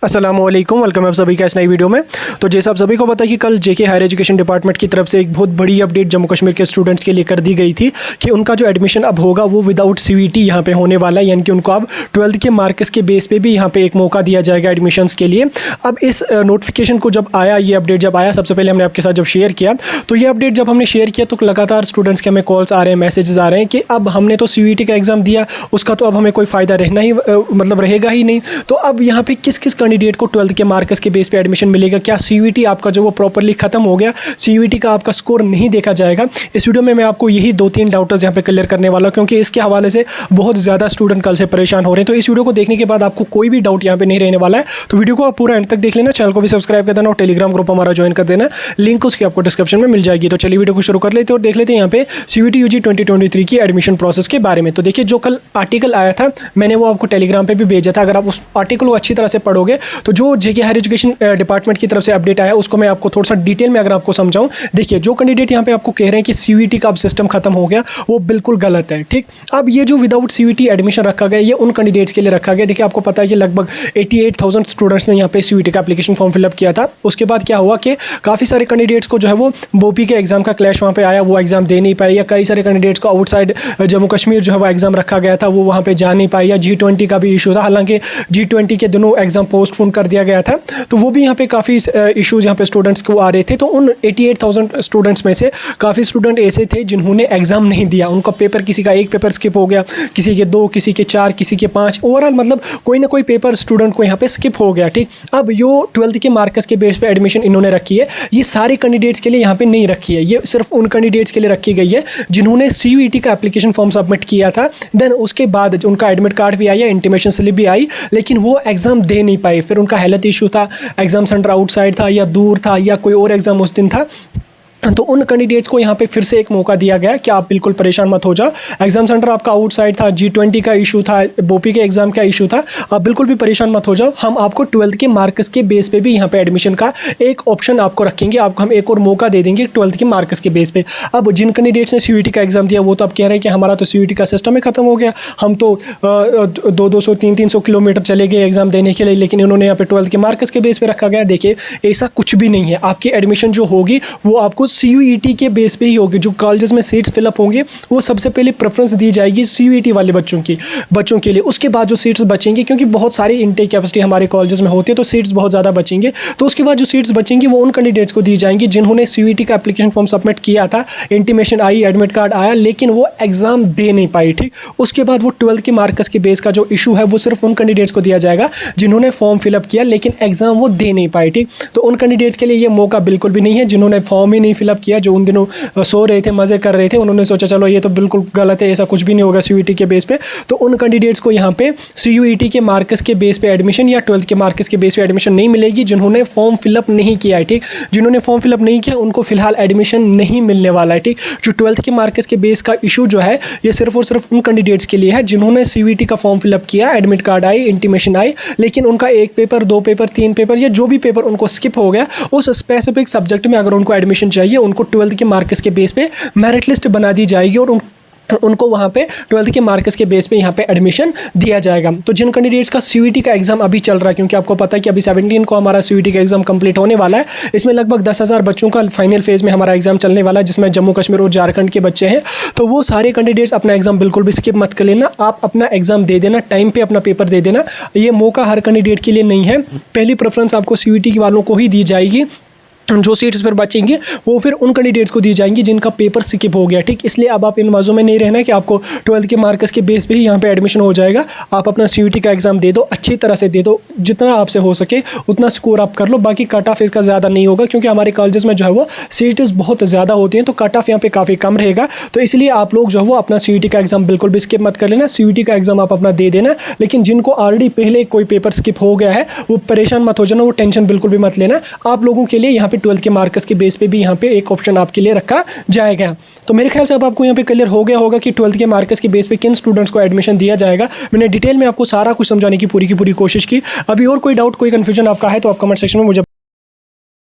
अस्सलामुअलैकुम, वेलकम आप सभी का इस नई वीडियो में। तो जैसे आप सभी को पता है कि कल जेके हायर एजुकेशन डिपार्टमेंट की तरफ से एक बहुत बड़ी अपडेट जम्मू कश्मीर के स्टूडेंट्स के लिए कर दी गई थी कि उनका जो एडमिशन अब होगा वो विदाउट सीवीटी यहाँ पे होने वाला है, यानी कि उनको अब 12th के मार्क्स के बेस पे भी यहाँ पे एक मौका दिया जाएगा एडमिशन्स के लिए। अब इस नोटिफिकेशन को जब आया, ये अपडेट जब आया, सबसे पहले हमने आपके साथ जब शेयर किया, तो ये अपडेट जब हमने शेयर किया तो लगातार स्टूडेंट्स के हमें कॉल्स आ रहे हैं, मैसेजेस आ रहे हैं कि अब हमने तो सीवीटी का एग्ज़ाम दिया, उसका तो अब हमें कोई फ़ायदा रहना ही मतलब रहेगा ही नहीं। तो अब यहाँ पे किस किस कैंडिडेट को 12th के मार्क्स के बेस पे एडमिशन मिलेगा? क्या सीवीटी आपका जो वो प्रॉपर्ली खत्म हो गया, सीवीटी का आपका स्कोर नहीं देखा जाएगा? इस वीडियो में मैं आपको यही 2-3 डाउट्स यहाँ पे क्लियर करने वाला हूँ, क्योंकि इसके हवाले से बहुत ज़्यादा स्टूडेंट कल से परेशान हो रहे हैं। तो इस वीडियो को देखने के बाद आपको कोई भी डाउट यहाँ पे नहीं रहने वाला है, तो वीडियो को आप पूरा एंड तक देख लेना। चैनल को भी सब्सक्राइब कर देना और टेलीग्राम ग्रुप हमारा ज्वाइन कर देना, लिंक उसकी आपको डिस्क्रिप्शन में मिल जाएगी। तो चलिए वीडियो को शुरू कर लेते हैं और देख लेते हैं यहाँ पे सीवीटी यूजी 2023 की एडमिशन प्रोसेस के बारे में। तो देखिए, जो कल आर्टिकल आया था मैंने वो आपको टेलीग्राम पे भी भेजा था। अगर आप उस आर्टिकल को अच्छी तरह से पढ़ोगे तो जो जेके हायर एजुकेशन डिपार्टमेंट की तरफ से अपडेट आया उसको मैं आपको थोड़ा सा डिटेल में अगर आपको समझाऊं। देखिए, जो कैंडिडेट यहाँ पे आपको कह रहे हैं कि सीवीटी का अब सिस्टम खत्म हो गया, वो बिल्कुल गलत है। ठीक, अब ये जो विदाउट सीवीटी एडमिशन रखा गया, ये उन कैंडिडेट्स के लिए रखा गया। देखिए, आपको पता है कि लगभग 88,000 स्टूडेंट्स ने यहाँ पे सीवीटी का एप्लीकेशन फॉर्म फिलअप किया था। उसके बाद क्या हुआ कि काफ़ी सारे कैंडिडेट्स को जो है वो बोपी के एग्जाम का क्लैश वहाँ पे आया, वो एग्जाम दे नहीं पाए, या कई सारे कैंडिडेट्स को आउटसाइड जम्मू कश्मीर जो है वो एग्जाम रखा गया था, वो वहाँ पे जा नहीं पाए, या G20 का भी इशू था। हालांकि G20 के दिनों एग्जाम पोस्टपोन कर दिया गया था, तो वो भी यहाँ पे काफ़ी इश्यूज यहाँ पे स्टूडेंट्स को आ रहे थे। तो उन 88,000 स्टूडेंट्स में से काफ़ी स्टूडेंट ऐसे थे जिन्होंने एग्जाम नहीं दिया। उनका पेपर, किसी का एक पेपर स्किप हो गया, किसी के 2, किसी के 4, किसी के 5, ओवरऑल मतलब कोई ना कोई पेपर स्टूडेंट को यहाँ पे स्किप हो गया। ठीक, अब यो 12th के मार्क्स के बेस पे एडमिशन इन्होंने रखी है, ये सारे कैंडिडेट्स के लिए यहाँ पे नहीं रखी है। ये सिर्फ उन कैंडिडेट्स के लिए रखी गई है जिन्होंने सीवीटी का एप्लीकेशन फॉर्म सबमिट किया था, देन उसके बाद उनका एडमिट कार्ड भी आया, इंटीमेशन स्लिप भी आई, लेकिन वो एग्जाम दे नहीं पाए। फिर उनका हेल्थ इशू था, एग्जाम सेंटर आउटसाइड था या दूर था, या कोई और एग्जाम उस दिन था। तो उन कैंडिडेट्स को यहाँ पे फिर से एक मौका दिया गया कि आप बिल्कुल परेशान मत हो जाओ। एग्जाम सेंटर आपका आउटसाइड था, G20 का इशू था, बोपी के एग्जाम का इशू था, आप बिल्कुल भी परेशान मत हो जाओ। हम आपको 12th के मार्क्स के बेस पे भी यहाँ पे एडमिशन का एक ऑप्शन आपको रखेंगे, आपको हम एक और मौका दे देंगे 12th के मार्क्स के बेस पे। अब जिन कैंडिडेट्स ने सीवीटी का एग्जाम दिया वो तो अब कह रहे हैं कि हमारा तो सीवीटी का सिस्टम ही खत्म हो गया, हम तो 200-200 300 किलोमीटर चले गए एग्जाम देने के लिए, लेकिन इन्होंने यहाँ पे 12th के मार्क्स के बेस पे रखा गया। देखिए, ऐसा कुछ भी नहीं है। आपकी एडमिशन जो होगी वो आपको सीयूईटी के बेस पे ही होगी। जो कॉलेजेस में सीट्स फिलअप होंगे वो सबसे पहले प्रेफरेंस दी जाएगी सीयूईटी वाले बच्चों के लिए। उसके बाद जो सीट्स बचेंगी, क्योंकि बहुत सारी इनटेक कैपेसिटी हमारे कॉलेजेस में होती है, तो सीट्स बहुत ज़्यादा बचेंगे, तो उसके बाद जो सीट्स बचेंगी वो उन कैंडिडेट्स को दी जाएंगी जिन्होंने सीयूईटी का एप्लीकेशन फॉर्म सबमिट किया था, इंटीमेशन आई, एडमिट कार्ड आया, लेकिन वो एग्जाम दे नहीं पाई। ठीक, उसके बाद वो 12th के मार्क्स के बेस का जो इशू है वो सिर्फ उन कैंडिडेट्स को दिया जाएगा जिन्होंने फॉर्म फिलअप किया लेकिन एग्जाम वो दे नहीं पाए। ठीक, तो उन कैंडिडेट्स के लिए ये मौका बिल्कुल भी नहीं है जिन्होंने फॉर्म ही नहीं फिलअप किया, जो उन दिनों सो रहे थे, मज़े कर रहे थे, उन्होंने सोचा चलो ये तो बिल्कुल गलत है, ऐसा कुछ भी नहीं होगा सीयूईटी के बेस पे। तो उन कैंडिडेट्स को यहाँ पे सीयूईटी के मार्क्स के बेस पे एडमिशन या 12th के मार्क्स के बेस पे एडमिशन नहीं मिलेगी जिन्होंने फॉर्म फिलअप नहीं किया है। ठीक, जिन्होंने फॉर्म फिलअप नहीं किया उनको फिलहाल एडमिशन नहीं मिलने वाला है। ठीक, जो 12th के मार्क्स के बेस का इशू जो है ये सिर्फ और सिर्फ उन कैंडिडेट्स के लिए है जिन्होंने सीयूईटी का फॉर्म फिलअप किया, एडमिट कार्ड आई, इंटीमेशन आई, लेकिन उनका 1 पेपर, 2 पेपर, 3 पेपर या जो भी पेपर उनको स्किप हो गया, उस स्पेसिफिक सब्जेक्ट में अगर उनको एडमिशन चाहिए, उनको 12th के मार्क्स के बेस पे मेरिट लिस्ट बना दी जाएगी और उनको वहाँ पे 12th के मार्क्स के बेस पे यहाँ पे एडमिशन दिया जाएगा। तो जिन कैंडिडेट्स का सीयूईटी का एग्जाम अभी चल रहा है, क्योंकि आपको पता है कि अभी 17 को हमारा सीयूईटी का एग्जाम कंप्लीट होने वाला है, इसमें लगभग 10,000 बच्चों का फाइनल फेज़ में हमारा एग्जाम चलने वाला है, जिसमें जम्मू कश्मीर और झारखंड के बच्चे हैं। तो वो सारे कैंडिडेट्स अपना एग्जाम बिल्कुल भी स्किप मत कर लेना, आप अपना एग्जाम दे देना, टाइम पर अपना पेपर दे देना। ये मौका हर कैंडिडेट के लिए नहीं है, पहली प्रेफरेंस आपको सीयूईटी वालों को ही दी जाएगी। जो सीट्स पर बचेंगे वो फिर उन कैंडिडेट्स को दी जाएंगी जिनका पेपर स्किप हो गया। ठीक, इसलिए अब आप इन मज़ों में नहीं रहना कि आपको 12th के मार्क्स के बेस पे ही यहाँ पे एडमिशन हो जाएगा। आप अपना सीयूईटी का एग्ज़ाम दे दो, अच्छी तरह से दे दो, जितना आपसे हो सके उतना स्कोर आप कर लो। बाकी कट ऑफ इसका ज़्यादा नहीं होगा, क्योंकि हमारे कॉलेजेस में जो है वो सीट्स बहुत ज़्यादा होती हैं, तो कट ऑफ यहाँ पे काफ़ी कम रहेगा। तो इसलिए आप लोग जो है वो अपना सीयूईटी का एग्ज़ाम बिल्कुल भी स्किप मत कर लेना, सीयूईटी का एग्ज़ाम आप अपना दे देना। लेकिन जिनको ऑलरेडी पहले कोई पेपर स्किप हो गया है वो परेशान मत हो जाना, वो टेंशन बिल्कुल भी मत लेना। आप लोगों के लिए यहाँ पे 12th के मार्क्स के बेस पे भी यहाँ पे एक ऑप्शन आपके लिए रखा जाएगा। तो मेरे ख्याल से अब आपको यहाँ पे क्लियर हो गया होगा कि 12th के मार्क्स के बेस पे किन स्टूडेंट्स को एडमिशन दिया जाएगा। मैंने डिटेल में आपको सारा कुछ समझाने की पूरी कोशिश की। अभी और कोई डाउट, कोई कन्फ्यूजन आपका है तो आप कमेंट सेक्शन में मुझे